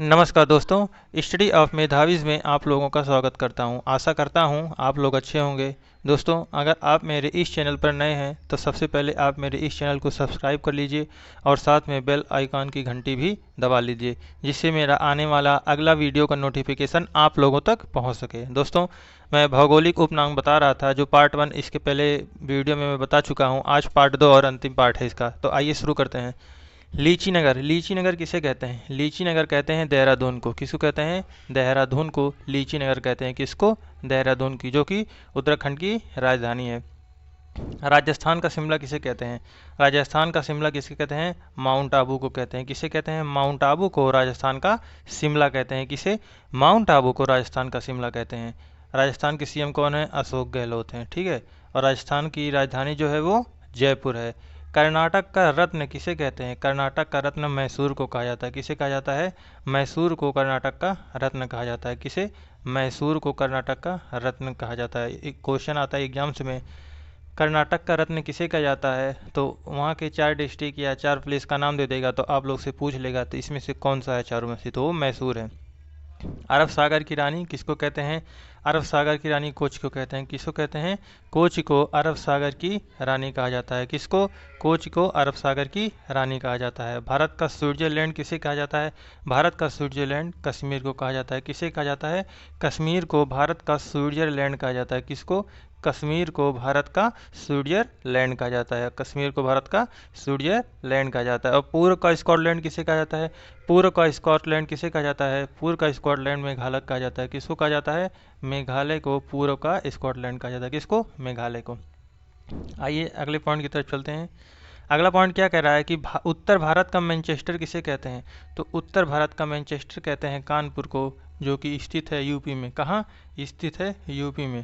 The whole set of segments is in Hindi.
नमस्कार दोस्तों, स्टडी ऑफ मेधावीज़ में आप लोगों का स्वागत करता हूं। आशा करता हूं आप लोग अच्छे होंगे। दोस्तों, अगर आप मेरे इस चैनल पर नए हैं तो सबसे पहले आप मेरे इस चैनल को सब्सक्राइब कर लीजिए और साथ में बेल आइकॉन की घंटी भी दबा लीजिए, जिससे मेरा आने वाला अगला वीडियो का नोटिफिकेशन आप लोगों तक पहुंच सके। दोस्तों, मैं भौगोलिक उपनाम बता रहा था, जो पार्ट 1 इसके पहले वीडियो में मैं बता चुका हूँ। आज पार्ट 2 और अंतिम पार्ट है इसका। तो आइए शुरू करते हैं। लीची नगर, लीची नगर किसे कहते हैं? लीची नगर कहते हैं देहरादून को। किसको कहते हैं? देहरादून को लीची नगर कहते हैं। किसको? देहरादून की, जो कि उत्तराखंड की राजधानी है। राजस्थान का शिमला किसे कहते हैं? राजस्थान का शिमला किसे कहते हैं? माउंट आबू को कहते हैं। किसे कहते हैं? माउंट आबू को राजस्थान का शिमला कहते हैं। किसे? माउंट आबू को राजस्थान का शिमला कहते हैं। राजस्थान के सीएम कौन है? अशोक गहलोत हैं। ठीक है। और राजस्थान की राजधानी जो है वो जयपुर है। कर्नाटक का रत्न किसे कहते हैं? कर्नाटक का रत्न मैसूर को कहा जाता है। किसे कहा जाता है? मैसूर को कर्नाटक का रत्न कहा जाता है। किसे? मैसूर को कर्नाटक का रत्न कहा जाता है। एक क्वेश्चन आता है एग्जाम्स में, कर्नाटक का रत्न किसे कहा जाता है? तो वहाँ के 4 डिस्ट्रिक्ट या 4 प्लेस का नाम दे देगा, तो आप लोग से पूछ लेगा तो इसमें से कौन सा है चारों में से, तो वो मैसूर है। अरब सागर की रानी किसको कहते हैं? अरब सागर की रानी कोच को कहते हैं। किसको कहते हैं? कोच को अरब सागर की रानी कहा जाता है। किसको? कोच को अरब सागर की रानी कहा जाता है। भारत का स्विट्जरलैंड किसे कहा जाता है? भारत का स्विट्जरलैंड कश्मीर को कहा जाता है। किसे कहा जाता है? कश्मीर को भारत का स्विट्जरलैंड कहा जाता है। किसको? कश्मीर को भारत का स्विट्जरलैंड कहा जाता है। कश्मीर को भारत का स्विट्जरलैंड कहा जाता है। और पूर्व का स्कॉटलैंड किसे कहा जाता है? पूर्व का स्कॉटलैंड किसे कहा जाता है? पूर्व का स्कॉटलैंड मेघालय कहा जाता है। किसको कहा जाता है? मेघालय को पूर्व का स्कॉटलैंड कहा जाता है। किसको? मेघालय को। आइए अगले पॉइंट की तरफ चलते हैं। अगला पॉइंट क्या कह रहा है कि उत्तर भारत का मैनचेस्टर किसे कहते हैं? तो उत्तर भारत का मैनचेस्टर कहते हैं कानपुर को, जो कि स्थित है यूपी में। कहाँ स्थित है? यूपी में।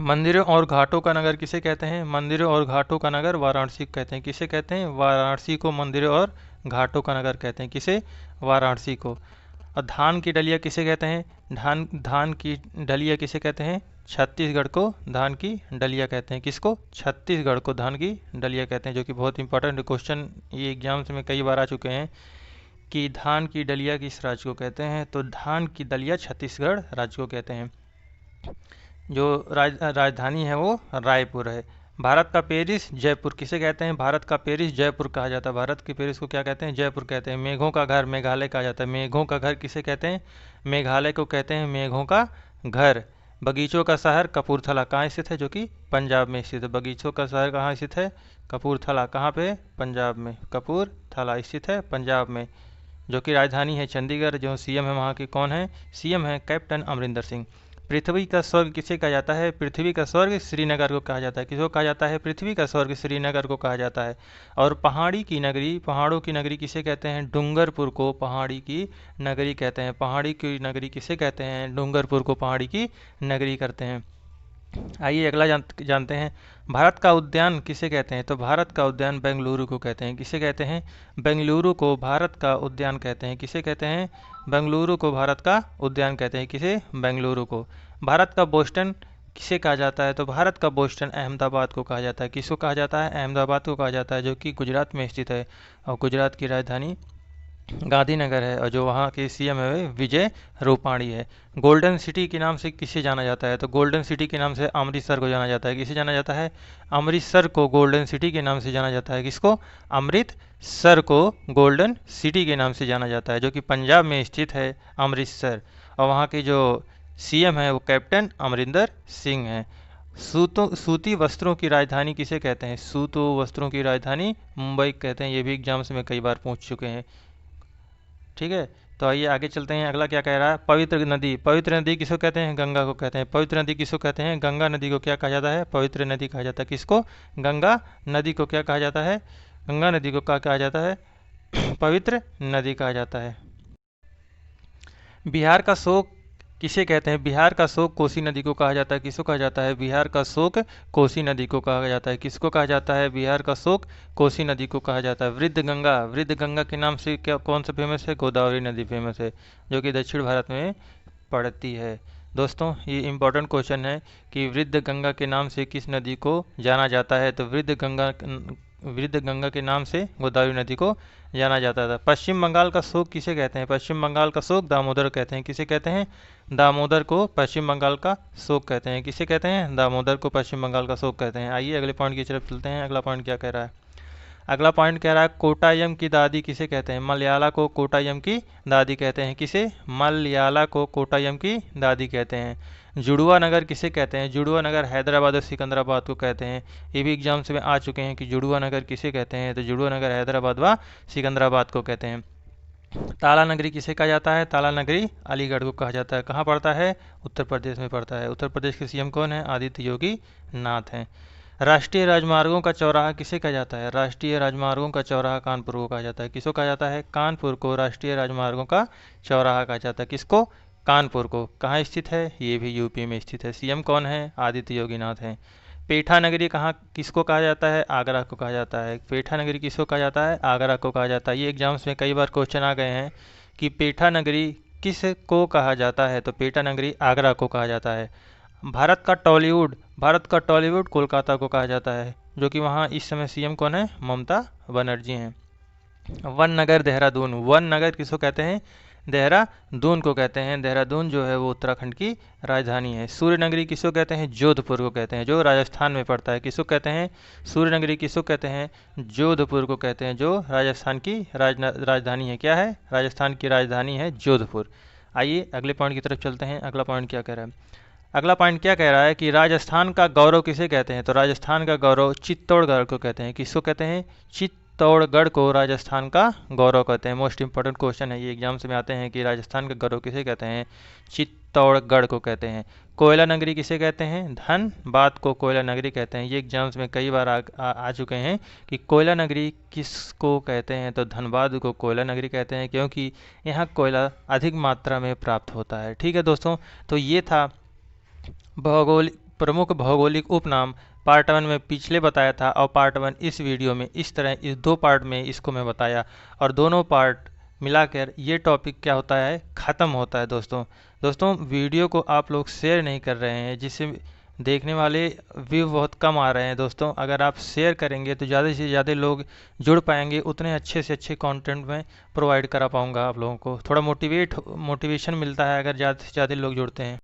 मंदिरों और घाटों का नगर किसे कहते हैं? मंदिरों और घाटों का नगर वाराणसी कहते हैं। किसे कहते हैं? वाराणसी को मंदिरों और घाटों का नगर कहते हैं। किसे? वाराणसी को। और धान की डलिया किसे कहते हैं? धान की डलिया किसे कहते हैं? छत्तीसगढ़ को धान की डलिया कहते हैं। किसको? छत्तीसगढ़ को धान की डलिया कहते हैं, जो कि बहुत इंपॉर्टेंट क्वेश्चन ये एग्जाम्स में कई बार आ चुके हैं कि धान की डलिया किस राज्य को कहते हैं? तो धान की डलिया छत्तीसगढ़ राज्य को कहते हैं। जो राजधानी है वो रायपुर है। भारत का पेरिस जयपुर किसे कहते हैं? भारत का पेरिस जयपुर कहा जाता है। भारत के पेरिस को क्या कहते हैं? जयपुर कहते हैं। मेघों का घर मेघालय कहा जाता है। मेघों का घर किसे कहते हैं? मेघालय को कहते हैं मेघों का घर। बगीचों का शहर कपूरथला कहाँ स्थित है? जो कि पंजाब में स्थित है। बगीचों का शहर कहाँ स्थित है? कपूरथला। कहाँ पे? पंजाब में। कपूरथला स्थित है पंजाब में। जो कि राजधानी है चंडीगढ़। जो सीएम है वहाँ के कौन है? सीएम है कैप्टन अमरिंदर सिंह। पृथ्वी का स्वर्ग किसे कहा जाता है? पृथ्वी का स्वर्ग श्रीनगर को कहा जाता है। किसको कहा जाता है? पृथ्वी का स्वर्ग श्रीनगर को कहा जाता है। और पहाड़ी की नगरी, पहाड़ों की नगरी किसे कहते हैं? डूंगरपुर को पहाड़ी की नगरी कहते हैं। पहाड़ी की नगरी किसे कहते हैं? डूंगरपुर को पहाड़ी की नगरी करते हैं। आइए अगला जानते हैं। भारत का उद्यान किसे कहते हैं? तो भारत का उद्यान बेंगलुरु को कहते हैं। किसे कहते हैं? बेंगलुरु को भारत का उद्यान कहते हैं। किसे कहते हैं? बेंगलुरु को भारत का उद्यान कहते हैं। किसे? बेंगलुरु को। भारत का बोस्टन किसे कहा जाता है? तो भारत का बोस्टन अहमदाबाद को कहा जाता है। किसको कहा जाता है? अहमदाबाद को कहा जाता है, जो कि गुजरात में स्थित है। और गुजरात की राजधानी गांधीनगर है। और जो वहाँ के सीएम है विजय रूपाणी है। गोल्डन सिटी के नाम से किसे जाना जाता है? तो गोल्डन सिटी के नाम से अमृतसर को जाना जाता है। किसे जाना जाता है? अमृतसर को गोल्डन सिटी के नाम से जाना जाता है। किसको? अमृतसर को गोल्डन सिटी के नाम से जाना जाता है, जो कि पंजाब में स्थित है अमृतसर। और वहाँ के जो सीएम है वो कैप्टन अमरिंदर सिंह हैं। सूती वस्त्रों की राजधानी किसे कहते हैं? सूतो वस्त्रों की राजधानी मुंबई कहते हैं। ये भी एग्जाम्स में कई बार पूछ चुके हैं। ठीक है। तो आइए आगे चलते हैं। अगला क्या कह रहा है? पवित्र नदी। पवित्र नदी किसको कहते हैं? गंगा को कहते हैं। पवित्र नदी किसको कहते हैं? गंगा नदी को क्या कहा जाता है? पवित्र नदी कहा जाता है। किसको? गंगा नदी को क्या कहा जाता है? गंगा नदी को क्या कहा जाता है? पवित्र नदी कहा जाता है। बिहार का शोक किसे कहते हैं? बिहार का शोक कोसी नदी को कहा जाता है। किसको कहा जाता है? बिहार का शोक कोसी नदी को कहा जाता है। किसको कहा जाता है? बिहार का शोक कोसी नदी को कहा जाता है। वृद्ध गंगा, वृद्ध गंगा के नाम से क्या कौन सा फेमस है? गोदावरी नदी फेमस है, जो कि दक्षिण भारत में पड़ती है। दोस्तों, ये इम्पोर्टेंट क्वेश्चन है कि वृद्ध गंगा के नाम से किस नदी को जाना जाता है? तो वृद्ध गंगा वृद्ध गंगा के नाम से गोदावरी नदी को जाना जाता था। पश्चिम बंगाल का शोक किसे कहते हैं? पश्चिम बंगाल का शोक दामोदर कहते हैं। किसे कहते हैं? दामोदर को पश्चिम बंगाल का शोक कहते हैं। किसे कहते हैं? दामोदर को पश्चिम बंगाल का शोक कहते हैं। आइए अगले पॉइंट की तरफ चलते हैं। अगला पॉइंट क्या कह रहा है? अगला पॉइंट कह रहा है कोटायम की दादी किसे कहते हैं? मलयाला को कोटायम की दादी कहते हैं। किसे? मलयाला को कोटायम की दादी कहते हैं। जुड़वा नगर किसे कहते हैं? जुड़वा नगर हैदराबाद और सिकंदराबाद को कहते हैं। ये भी एग्जाम्स में आ चुके हैं कि जुड़वा नगर किसे कहते हैं, तो जुड़वा नगर हैदराबाद व सिकंदराबाद को कहते हैं। ताला नगरी किसे कहा जाता है? ताला नगरी अलीगढ़ को कहा जाता है। कहाँ पड़ता है? उत्तर प्रदेश में पड़ता है। उत्तर प्रदेश के सीएम कौन है? आदित्य योगी नाथ हैं। राष्ट्रीय राजमार्गों का चौराहा किसे कहा जाता है? राष्ट्रीय राजमार्गों का चौराहा कानपुर को कहा जाता है। किसको कहा जाता है? कानपुर को राष्ट्रीय राजमार्गों का चौराहा कहा जाता है। किसको? कानपुर को। कहाँ स्थित है? ये भी यूपी में स्थित है। सीएम कौन है? आदित्य योगीनाथ हैं। पेठा नगरी कहाँ किसको कहा जाता है? आगरा को कहा जाता है। पेठा नगरी किसको कहा जाता है? आगरा को कहा जाता है। ये एग्जाम्स में कई बार क्वेश्चन आ गए हैं कि पेठा नगरी किस को कहा जाता है, तो पेठा नगरी आगरा को कहा जाता है। भारत का टॉलीवुड कोलकाता को कहा जाता है, जो कि वहाँ इस समय सीएम कौन है? ममता बनर्जी हैं। वन नगर देहरादून, वन नगर किसको कहते हैं? देहरादून को कहते हैं। देहरादून जो है वो उत्तराखंड की राजधानी है। सूर्य नगरी किसको कहते हैं? जोधपुर को कहते हैं, जो राजस्थान में पड़ता है। किसको कहते हैं? सूर्य नगरी किसको कहते हैं? जोधपुर को कहते हैं, जो राजस्थान की राजधानी है। क्या है? राजस्थान की राजधानी है जोधपुर। आइए अगले पॉइंट की तरफ चलते हैं। अगला पॉइंट क्या कह रहा है? अगला पॉइंट क्या कह रहा है कि राजस्थान का गौरव किसे कहते हैं? तो राजस्थान का गौरव चित्तौड़गढ़ को कहते हैं। किसको कहते हैं? चित्तौड़गढ़ को राजस्थान का गौरव कहते हैं। मोस्ट इंपॉर्टेंट क्वेश्चन है ये, एग्जाम्स में आते हैं कि राजस्थान का गौरव किसे कहते हैं? चित्तौड़गढ़ को कहते हैं। कोयला नगरी किसे कहते हैं? धनबाद को कोयला नगरी कहते हैं। ये एग्जाम्स में कई बार आ चुके हैं कि कोयला नगरी किसको कहते हैं, तो धनबाद को कोयला नगरी कहते हैं, क्योंकि यहाँ कोयला अधिक मात्रा में प्राप्त होता है। ठीक है दोस्तों, तो ये था प्रमुख भौगोलिक उपनाम। पार्ट 1 में पिछले बताया था, और पार्ट 1 इस वीडियो में इस तरह इस 2 पार्ट में इसको मैं बताया, और दोनों पार्ट मिलाकर ये टॉपिक क्या होता है? ख़त्म होता है। दोस्तों वीडियो को आप लोग शेयर नहीं कर रहे हैं, जिससे देखने वाले व्यू बहुत कम आ रहे हैं। दोस्तों अगर आप शेयर करेंगे तो ज़्यादा से ज़्यादा लोग जुड़ पाएंगे, उतने अच्छे से अच्छे कंटेंट में प्रोवाइड करा पाऊँगा आप लोगों को। थोड़ा मोटिवेशन मिलता है अगर ज़्यादा से ज़्यादा लोग जुड़ते हैं।